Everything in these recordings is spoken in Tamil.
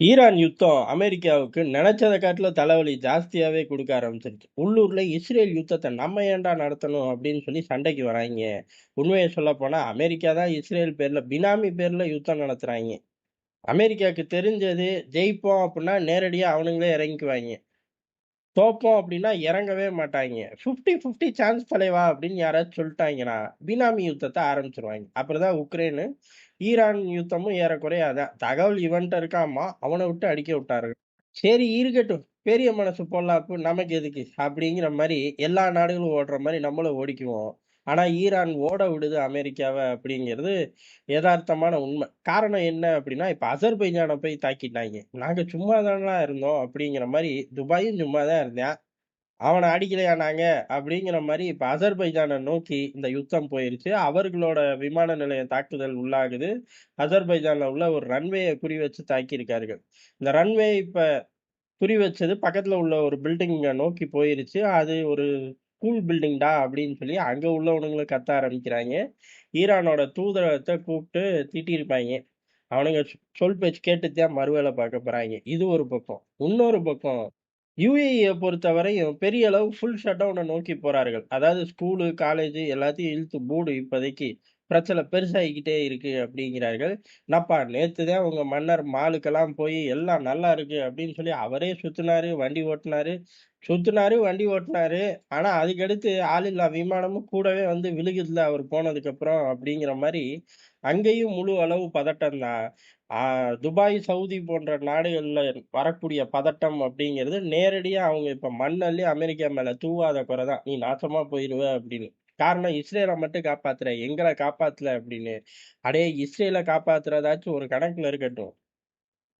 ஈரான் யுத்தம் அமெரிக்காவுக்கு நினைச்சத காட்டிலும் தலைவலி ஜாஸ்தியாவே குடுக்க ஆரம்பிச்சிருச்சு. உள்ளூர்ல இஸ்ரேல் யுத்தத்த நம்ம ஏன்டா நடத்தணும் அப்படின்னு சொல்லி சண்டைக்கு வராய்ங்க. உண்மைய சொல்லப்போனா அமெரிக்கா தான் இஸ்ரேல் பேர்ல பினாமி பேர்ல யுத்தம் நடத்துறாய்ங்க. அமெரிக்காவுக்கு தெரிஞ்சது ஜெயிப்போம் அப்படின்னா நேரடியா அவனுங்களே இறங்கிக்குவாய்ங்க. தோப்போம் அப்படின்னா இறங்கவே மாட்டாய்ங்க. 50-50 சான்ஸ் தலைவா அப்படின்னு யாராச்சும் சொல்லிட்டாய்ங்கன்னா, பினாமி யுத்தத்த ஆரம்பிச்சுருவாய்ங்க. அப்படிதான் உக்ரைனு, ஈரான் யுத்தமும் ஏறக்குறைய அதான். தகவல் இவன்ட்ட இருக்காமா, அவன விட்டு அடிக்க விட்டாரு. சரி இருக்கட்டும். பெரிய மனசு பொல்லாப்பு நமக்கு எதுக்கு? அப்படிங்கிற மாரி எல்லா நாடுகளும் ஓடுற மாரி நம்மளும் ஓடிக்குவோம். ஆனா ஈரான் ஓட விடுது அமெரிக்காவ அப்படிங்கிறது எதார்த்தமான உண்மை. காரணம் என்ன அப்படின்னா, இப்ப அசர்பைஜான போய் தாக்கிட்டாய்ங்க. நாங்க சும்மா தானடா இருந்தோம் அப்படிங்கிற மாரி துபாயும் சும்மா தான் இருந்தான். அவன அடிக்கலையா நாங்க? அப்படிங்கிற மாரி இப்ப அசர்பைஜான நோக்கி இந்த யுத்தம் போயிருச்சு. அவர்களோட விமான நிலையம் தாக்குதல் உள்ளாகுது. அசர்பைஜான்ல உள்ள ஒரு ரன்வேய குறி வச்சு தாக்கியிருக்கார்கள். இந்த ரன்வே இப்ப குறி வச்சது பக்கத்துல உள்ள ஒரு பில்டிங்க நோக்கி போயிருச்சு. அது ஒரு ஸ்கூல் பில்டிங்டா அப்படின்னு சொல்லி அங்க உள்ளவனுங்களும் கத்த ஆரம்பிக்கிறாய்ங்க. ஈரானோட தூதரகத்த கூப்பிட்டு திட்டியிருப்பாய்ங்க. அவனுங்க சொல் பேச்சு கேட்டுட்டு தான் மறுவேலை பார்க்க போறாய்ங்க. இது ஒரு பக்கம். இன்னொரு பக்கம் யுஏஇய பொறுத்தவரையும் பெரிய அளவு ஃபுல் ஷட்டவுன நோக்கி போறார்கள். அதாவது ஸ்கூலு, காலேஜ் எல்லாத்தையும் இழுத்து மூடு இப்போதைக்கு. பிரச்சனை பெருசாகிக்கிட்டே இருக்கு அப்படிங்கிறார்கள். என்னப்பா நேத்து தான் உங்க மன்னர் மாலுக்கெல்லாம் போய் எல்லாம் நல்லா இருக்கு அப்படின்னு சொல்லி அவரே சுத்துனாரு, வண்டி ஓட்டுனாரு. சுத்துனாரு, வண்டி ஓட்டுனாரு. ஆனா அதுக்கடுத்து ஆளில்லா விமானமும் கூடவே வந்து விழுகுதுல அவர் போனதுக்கப்புறம் அப்படிங்கிற மாரி, அங்கேயும் முழு அளவு பதட்டம் தான். ஆ துபாய், சவுதி போன்ற நாடுகள்ல வரக்கூடிய பதட்டம் அப்படிங்கிறது நேரடியா அவங்க இப்ப மண்ணள்ளி அமெரிக்கா மேல தூவாத குறை தான். "நீ நாசமா போயிருவ" அப்படின்னு. காரணம் இஸ்ரேல மட்டும் காப்பாத்துற, எங்கள காப்பாத்தல அப்படின்னு. அடேய் இஸ்ரேல காப்பாத்துறதாச்சும் ஒரு கணக்குல இருக்கட்டும்.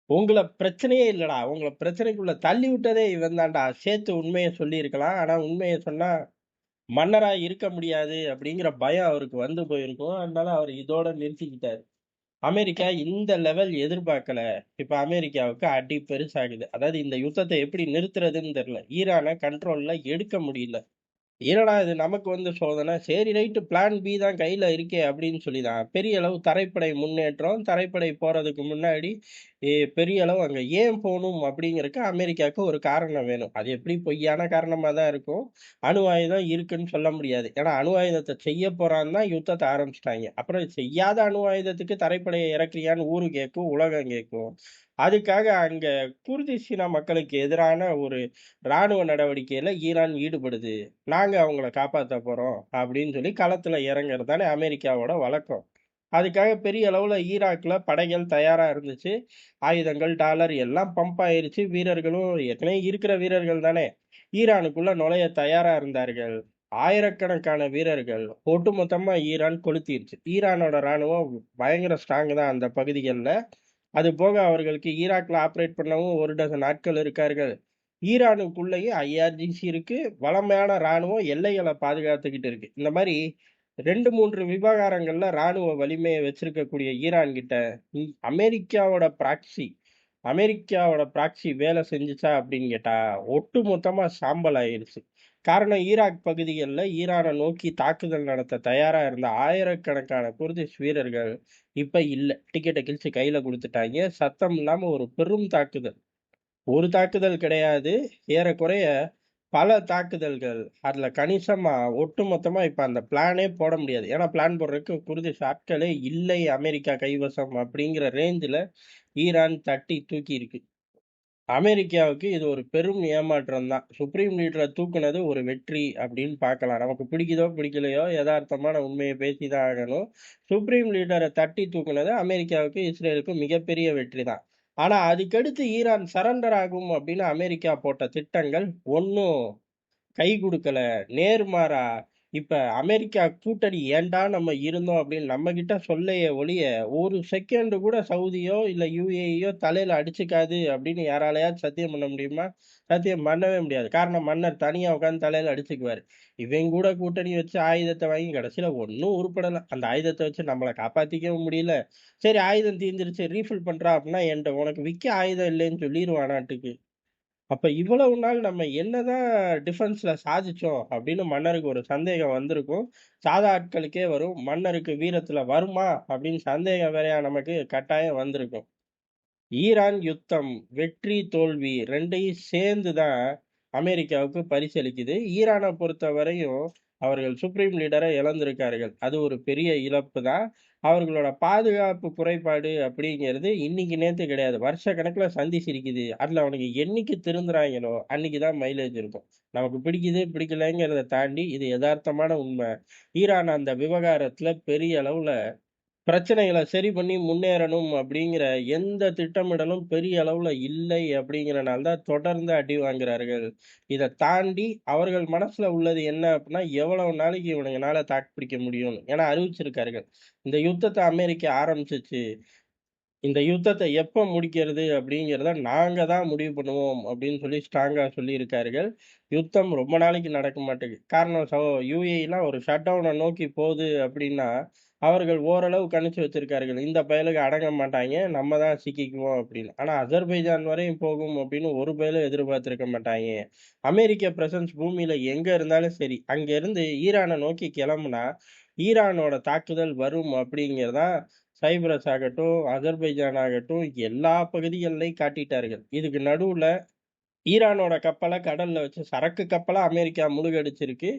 உங்கள பிரச்சனையே இல்லடா. உங்கள பிரச்சனைக்குள்ள தள்ளி விட்டதே இவன் தான்டா. சேர்த்து உண்மைய சொல்லியிருக்கலாம். ஆனா உண்மைய சொன்னா மன்னரா இருக்க முடியாது அப்படிங்கிற பயம் அவருக்கு வந்து போயிருக்கும். அதனால அவர் இதோட நிறுத்திக்கிட்டாரு. அமெரிக்கா இந்த லெவல் எதிர்பார்க்கல. இப்ப அமெரிக்காவுக்கு அடி பெருசாகுது. அதாவது இந்த யுத்தத்த எப்படி நிறுத்துறதுன்னு தெரியல. ஈரான கண்ட்ரோல்ல எடுக்க முடியல. என்னடா இது நமக்கு வந்து சோதனை. சரி ரைட் பிளான் பி தான் கையில இருக்கே அப்படின்னு சொல்லி தான் பெரிய அளவு தரைப்படை முன்னேற்றம். தரைப்படை போறதுக்கு முன்னாடி பெரிய அளவு அங்க ஏன் போணும் அப்படிங்கறதுக்கு அமெரிக்காவுக்கு ஒரு காரணம் வேணும். அது எப்படி பொய்யான காரணமா தான் இருக்கும். அணு ஆயுதம் இருக்குன்னு சொல்ல முடியாது. ஏன்னா அணு ஆயுதத்தை செய்ய போறான்னு தான் யுத்தத்தை ஆரம்பிச்சிட்டாங்க. அப்புறம் செய்யாத அணு ஆயுதத்துக்கு தரைப்படையை இறக்குறியான்னு ஊரு கேட்கும், உலகம் கேட்கும். அதுக்காக அங்க குர்திஷ் சீனா மக்களுக்கு எதிரான ஒரு ராணுவ நடவடிக்கையில ஈரான் ஈடுபடுது. நாங்க அவங்கள காப்பாத்த போறோம் அப்படின்னு சொல்லி களத்துல இறங்குறது தானே அமெரிக்காவோட வழக்கம். அதுக்காக பெரிய அளவுல ஈராக்ல படைகள் தயாரா இருந்துச்சு. ஆயுதங்கள், டாலர் எல்லாம் பம்ப் ஆயிருச்சு. வீரர்களும் ஏற்கனவே இருக்கிற வீரர்கள் தானே. ஈரானுக்குள்ள நுழைய தயாரா இருந்தார்கள். ஆயிரக்கணக்கான வீரர்கள் ஒட்டுமொத்தமா ஈரான் கொளுத்திருச்சு. ஈரானோட ராணுவம் பயங்கர ஸ்ட்ராங் தான் அந்த பகுதிகள்ல. அது போக அவர்களுக்கு ஈராக்ல ஆப்பரேட் பண்ணவும் ஒரு டஜன் ஆட்கள் இருக்கார்கள். ஈரானுக்குள்ளேயும் ஐஆர்ஜிசி இருக்கு. வளமையான ராணுவம் எல்லைகளை பாதுகாத்துக்கிட்டு இருக்கு. இந்த மாதிரி 2, 3 விவகாரங்கள்ல ராணுவ வலிமையை வச்சிருக்கக்கூடிய ஈரான் கிட்ட அமெரிக்காவோட ப்ராக்ஸி வேலை செஞ்சுச்சா அப்படின்னு கேட்டா ஒட்டு மொத்தமா சாம்பல் ஆயிடுச்சு. காரணம் ஈராக் பகுதிகளில் ஈரானை நோக்கி தாக்குதல் நடத்த தயாரா இருந்த ஆயிரக்கணக்கான குர்திஷ் வீரர்கள் இப்ப இல்ல. டிக்கெட்டை கிழிச்சு கையில கொடுத்துட்டாங்க. சத்தம் இல்லாம ஒரு பெரும் தாக்குதல். ஒரு தாக்குதல் கிடையாது. ஏறக்குறைய பல தாக்குதல்கள். அதுல கணிசமா ஒட்டுமொத்தமா இப்ப அந்த பிளானே போட முடியாது. ஏன்னா பிளான் போடுறதுக்கு குர்திஷ் ஆட்களே இல்லை அமெரிக்கா கைவசம் அப்படிங்கிற ரேஞ்சில ஈரான் தட்டி தூக்கி இருக்கு. அமெரிக்காவுக்கு இது ஒரு பெரும் ஏமாற்றம் தான். சுப்ரீம் லீடரை தூக்குனது ஒரு வெற்றி அப்படின்னு பார்க்கலாம். நமக்கு பிடிக்குதோ பிடிக்கலையோ யதார்த்தமான உண்மையை பேசிதான் ஆகணும். சுப்ரீம் லீடரை தட்டி தூக்குனது அமெரிக்காவுக்கு இஸ்ரேலுக்கு மிகப்பெரிய வெற்றி தான். ஆனா அதுக்கடுத்து ஈரான் சரண்டர் ஆகும் அப்படின்னு அமெரிக்கா போட்ட திட்டங்கள் ஒன்னும் கை குடுக்கல. நேர்மாறா, இப்ப அமெரிக்கா கூட்டணி ஏன்டா நம்ம இருந்தோம் அப்படின்னு நம்மகிட்ட சொல்லையே ஒழிய, ஒரு செகண்ட் கூட சவுதியோ, இல்ல யுஏஇயோ தலையில அடிச்சுக்காது அப்படின்னு யாராலயாச்சும் சத்தியம் பண்ண முடியுமா? சத்தியம் பண்ணவே முடியாது. காரணம் மன்னர் தனியா உட்கார்ந்து தலையில அடிச்சுக்குவாரு. இவன் கூட கூட்டணி வச்சு ஆயுதத்த வாங்கி கடைசியில ஒண்ணும் உருப்படல. அந்த ஆயுதத்த வச்சு நம்மள காப்பாத்திக்கவும் முடியல. சரி ஆயுதம் தீர்ந்துருச்சு ரீஃபில் பண்றா அப்படின்னா, என்ட்ட உனக்கு விக்க ஆயுதம் இல்லைன்னு சொல்லிருவான் நாட்டுக்கு. அப்ப இவ்வளவு நாள் நம்ம என்னதான் டிஃபென்ஸ்ல சாதிச்சோம் அப்படின்னு மன்னருக்கு ஒரு சந்தேகம் வந்திருக்கும். சாதா ஆட்களுக்கே வரும். மன்னருக்கு வீரத்துல வருமா அப்படின்னு சந்தேகம் வேறயா நமக்கு கட்டாயம் வந்திருக்கும். ஈரான் யுத்தம் வெற்றி, தோல்வி 2யும் சேர்ந்து தான் அமெரிக்காவுக்கு பரிசளிக்குது. ஈரான பொறுத்தவரையும் அவர்கள் சுப்ரீம் லீடர இழந்திருக்கார்கள். அது ஒரு பெரிய இழப்பு தான். அவர்களோட பாதுகாப்பு குறைபாடு அப்படிங்கிறது இன்னைக்கு நேத்து கிடையாது. வருஷக்கணக்குல சந்திச்சிருக்குது. அதுல அவனுங்க என்னைக்கு திருந்துறாய்ங்களோ, அன்னைக்கு தான் மைலேஜ் இருக்கும். நமக்கு பிடிக்குது, பிடிக்கலைங்கிறத தாண்டி இது எதார்த்தமான உண்மை. ஈரான் அந்த விவகாரத்துல பெரிய அளவுல பிரச்சனைகள சரி பண்ணி முன்னேறணும் அப்படிங்கிற எந்த திட்டமிடலும் பெரிய அளவுல இல்லை அப்படிங்கிறனால தான் தொடர்ந்து அடி வாங்குறார்கள். இத தாண்டி அவர்கள் மனசுல உள்ளது என்ன அப்படின்னா, எவ்வளவு நாளைக்கு இவனுங்கனால தாக்கு பிடிக்க முடியும்னு. ஏன்னா அறிவிச்சிருக்கார்கள். இந்த யுத்தத்த அமெரிக்கா ஆரம்பிச்சுச்சு. இந்த யுத்தத்த எப்ப முடிக்கிறது அப்படிங்கிறத நாங்க தான் முடிவு பண்ணுவோம் அப்படின்னு சொல்லி ஸ்ட்ராங்கா சொல்லியிருக்கார்கள். யுத்தம் ரொம்ப நாளைக்கு நடக்க மாட்டேங்குது. காரணம் யுஏஇலாம் ஒரு ஷட் டவுன நோக்கி போகுது அப்படின்னா, அவர்கள் ஓரளவு கணிச்சு வச்சிருக்கார்கள். இந்த பயலுக அடங்க மாட்டாய்ங்க. நம்ம தான் சிக்கிக்குவோம் அப்படின்னு. ஆனா அஜர்பைஜான் வரையும் போகும் அப்படின்னு ஒரு பயலும் எதிர்பார்த்திருக்க மாட்டாய்ங்க. அமெரிக்க பிரசன்ஸ் பூமியில எங்க இருந்தாலும் சரி, அங்க இருந்து ஈரான நோக்கி கிளம்புனா, ஈரானோட தாக்குதல் வரும் அப்படிங்கிறது தான் சைப்ரஸ் ஆகட்டும், அஜர்பைஜான் ஆகட்டும், எல்லா பகுதிகள்லயும் காட்டிட்டார்கள். இதுக்கு நடுவுல ஈரானோட கப்பல கடல்ல வச்சு சரக்கு கப்பலா அமெரிக்கா மூழ்கடிச்சிருக்கு.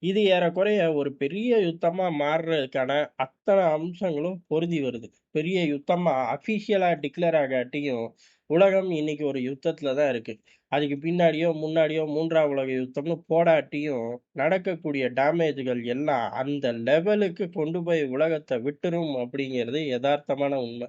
இது ஏறக்குறைய ஒரு பெரிய யுத்தமா மாறுறதுக்கான அத்தன அம்சங்களும் பொருந்தி வருது. பெரிய யுத்தமா அஃபிஷியலா டிக்ளேர் ஆகாட்டியும், உலகம் இன்னைக்கு ஒரு யுத்தத்துல தான் இருக்கு. அதுக்கு பின்னாடியோ, முன்னாடியோ 3ஆம் உலக யுத்தம்னு போடாட்டியும், நடக்கக்கூடிய டேமேஜ்கள் எல்லாம் அந்த லெவலுக்கு கொண்டு போய் உலகத்த விட்டுரும் அப்படிங்கிறது எதார்த்தமான உண்ம.